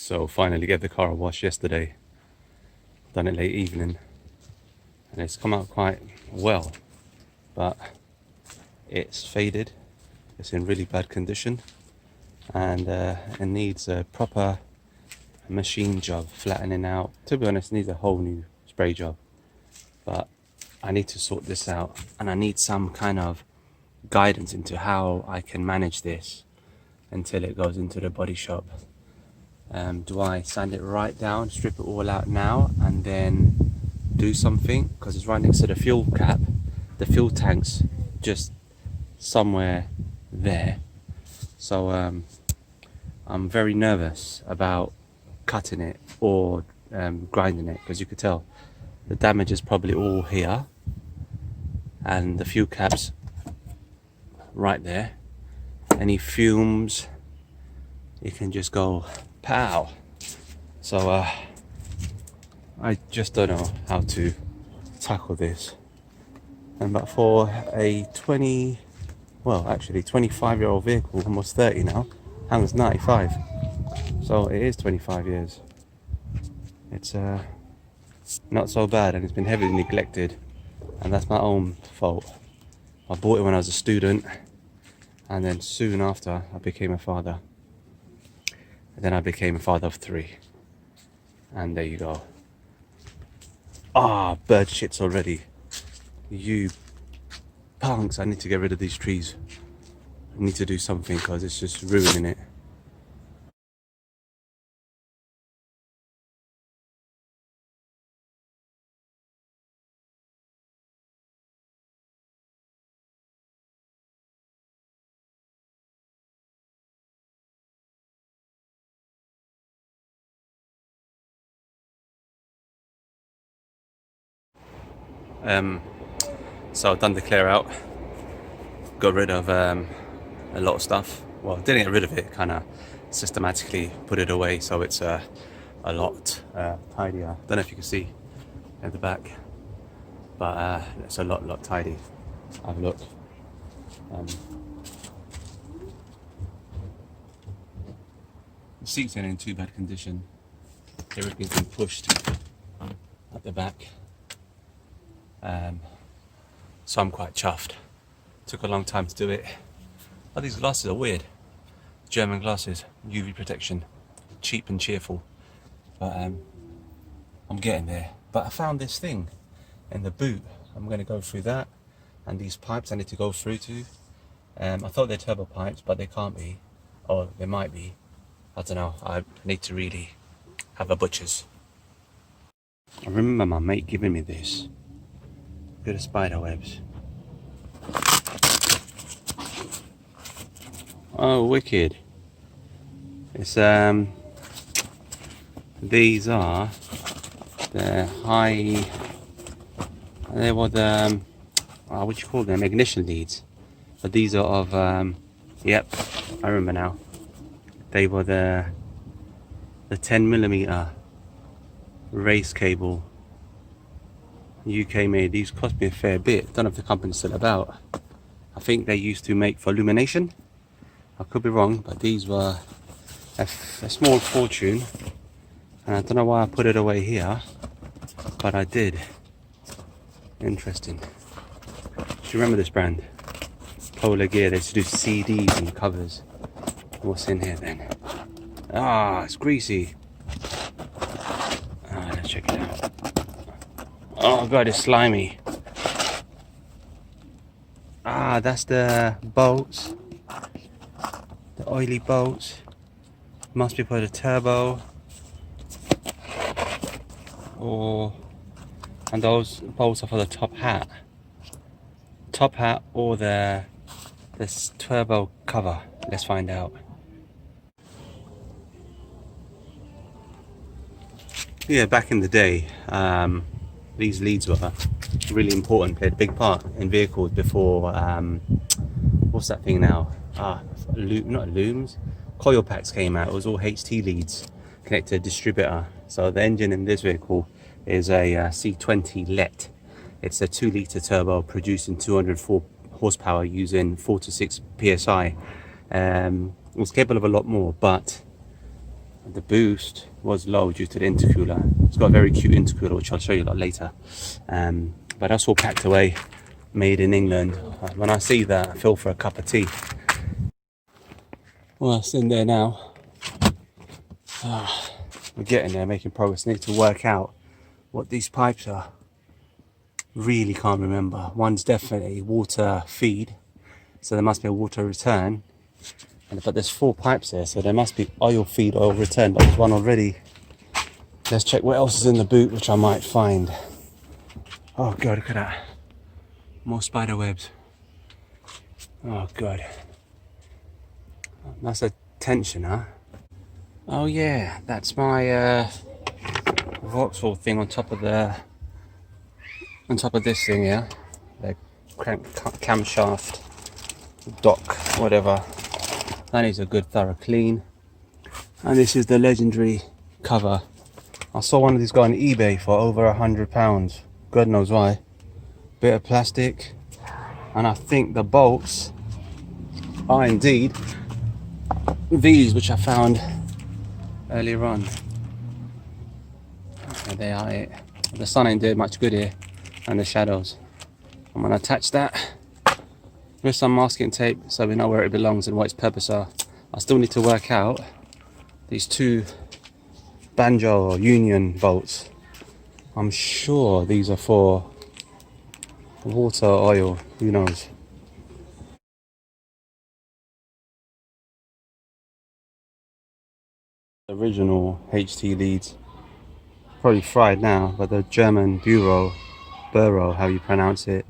So finally gave the car a wash yesterday. Done it late evening, and it's come out quite well, but it's faded. It's in really bad condition, and it needs a proper machine job, flattening out. To be honest, it needs a whole new spray job, but I need to sort this out, and I need some kind of guidance into how I can manage this until it goes into the body shop. Do I sand it right down, strip it all out now, and then do something? Because it's right next to the fuel cap. The fuel tank's just somewhere there. So I'm very nervous about cutting it or grinding it, because you could tell the damage is probably all here, and the fuel cap's right there. Any fumes, you can just go pow. So I just don't know how to tackle this. But for a 25-year-old vehicle, almost 30 now, Hang's 95, so it is 25 years. It's not so bad, and it's been heavily neglected, and that's my own fault. I bought it when I was a student, and then soon after I became a father. And then I became a father of 3. And there you go. Bird shits already. You punks, I need to get rid of these trees. I need to do something, because it's just ruining it. So I've done the clear out, got rid of a lot of stuff. Well, didn't get rid of it, kind of systematically put it away, so it's a lot tidier. Don't know if you can see at the back, but it's a lot tidy. Have a look. The seats aren't in too bad condition. Everything's been pushed at the back. So I'm quite chuffed. Took a long time to do it. Oh, these glasses are weird. German glasses, UV protection, cheap and cheerful. But I'm getting there. But I found this thing in the boot. I'm going to go through that, and these pipes I need to go through too. I thought they're turbo pipes, but they can't be, or they might be. I don't know. I need to really have a butcher's. I remember my mate giving me this. Look at the spider webs. Oh, wicked. It's these are the high, they were the what do you call them, ignition leads, but these are of yep, I remember now. They were the 10mm race cable, UK made. These cost me a fair bit. Don't know if the company's still about. I think they used to make for illumination. I could be wrong, but these were a small fortune, and I don't know why I put it away here, but I did. Interesting. Do you remember this brand? Polar Gear. They used to do CDs and covers. What's in here then? It's greasy. Let's check it out. Oh god, it's slimy. That's the bolts. The oily bolts. Must be for the turbo. And those bolts are for the top hat. Top hat or this turbo cover. Let's find out. Yeah, back in the day, these leads were really important, played a big part in vehicles before, what's that thing now? Not looms, coil packs came out. It was all HT leads connected to a distributor. So the engine in this vehicle is a C20 LET. It's a 2-litre turbo producing 204 horsepower using 4 to 6 psi. It was capable of a lot more, but the boost was low due to the intercooler. It's got a very cute intercooler, which I'll show you a lot later. But that's all packed away, made in England. When I see that, I feel for a cup of tea. Well, it's in there now. We're getting there, making progress. Need to work out what these pipes are. Really can't remember. One's definitely water feed, so there must be a water return. But there's 4 pipes there, so there must be oil feed, oil return. But there's one already. Let's check what else is in the boot, which I might find. Oh god, look at that. More spider webs. Oh god. That's a tensioner. Oh yeah, that's my Vauxhall thing on top of this thing here. The camshaft, dock, whatever. That needs a good thorough clean. And this is the legendary cover. I saw one of these go on eBay for over £100. God knows why. Bit of plastic. And I think the bolts are indeed these, which I found earlier on. There they are. It. The sun ain't doing much good here, and the shadows. I'm gonna attach that with some masking tape so we know where it belongs and what its purpose are. I still need to work out these 2 banjo or union bolts. I'm sure these are for water, oil, who knows. Original HT leads, probably fried now, but the German burro, how you pronounce it.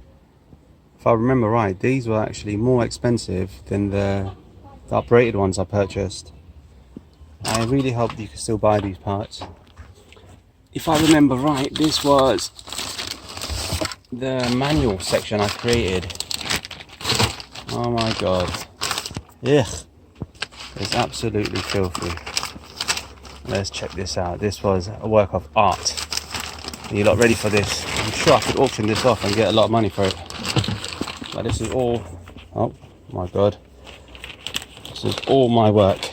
If I remember right, these were actually more expensive than the uprated ones I purchased. I really hope you can still buy these parts. If I remember right, this was the manual section I created. Oh my god. Ugh. It's absolutely filthy. Let's check this out. This was a work of art. Are you lot ready for this? I'm sure I could auction this off and get a lot of money for it. But this is all... Oh my god. This is all my work.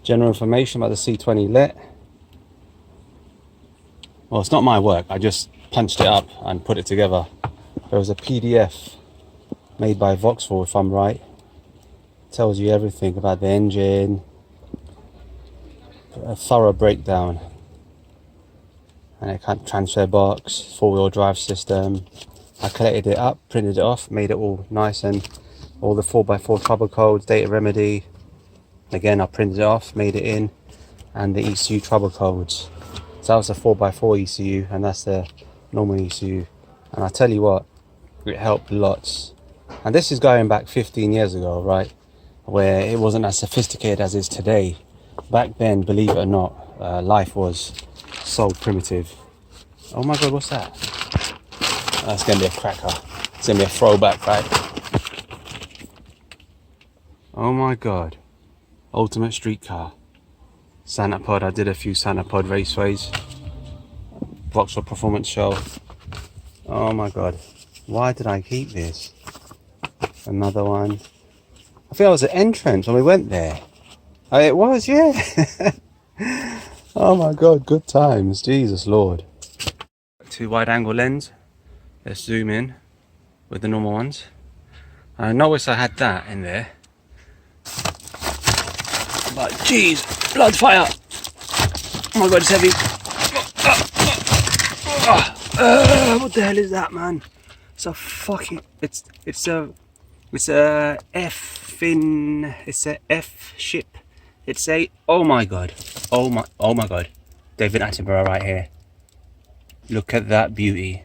General information about the C20 lit. Well, it's not my work. I just punched it up and put it together. There was a PDF made by Vauxhall, if I'm right. Tells you everything about the engine. A thorough breakdown. And it can transfer box, 4-wheel drive system. I collected it up, printed it off, made it all nice, and all the 4x4 trouble codes, data remedy. Again, I printed it off, made it in, and the ECU trouble codes. So that was a 4x4 ECU, and that's the normal ECU. And I tell you what, it helped lots. And this is going back 15 years ago, right? Where it wasn't as sophisticated as it is today. Back then, believe it or not, life was so primitive. Oh my god, what's that? That's gonna be a cracker. It's gonna be a throwback, right? Oh my god. Ultimate street car. Santa Pod. I did a few Santa Pod raceways. Vauxhall Performance Show. Oh my god. Why did I keep this? Another one. I think I was at entrance when we went there. Oh, it was, yeah. Oh my god, good times. Jesus Lord. 2 wide angle lens. Let's zoom in with the normal ones. I noticed I had that in there. But jeez, blood fire. Oh my god, it's heavy. What the hell is that, man? It's a fucking, it's a F ship. It's a, oh my god, oh my god, David Attenborough right here. Look at that beauty.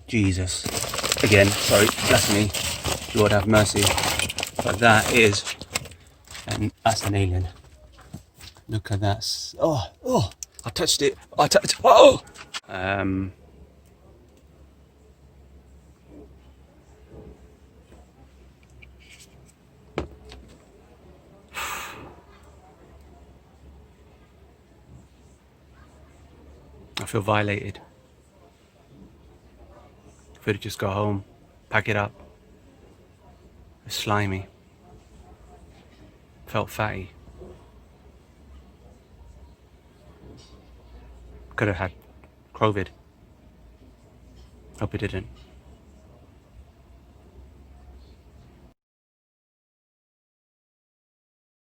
Jesus. Again, sorry, blasphemy. Lord have mercy. But that is, and that's an alien. Look at that. Oh, I touched it. Oh! I feel violated. I feel to just go home, pack it up. It's slimy. Felt fatty. could have had COVID. Hope it didn't.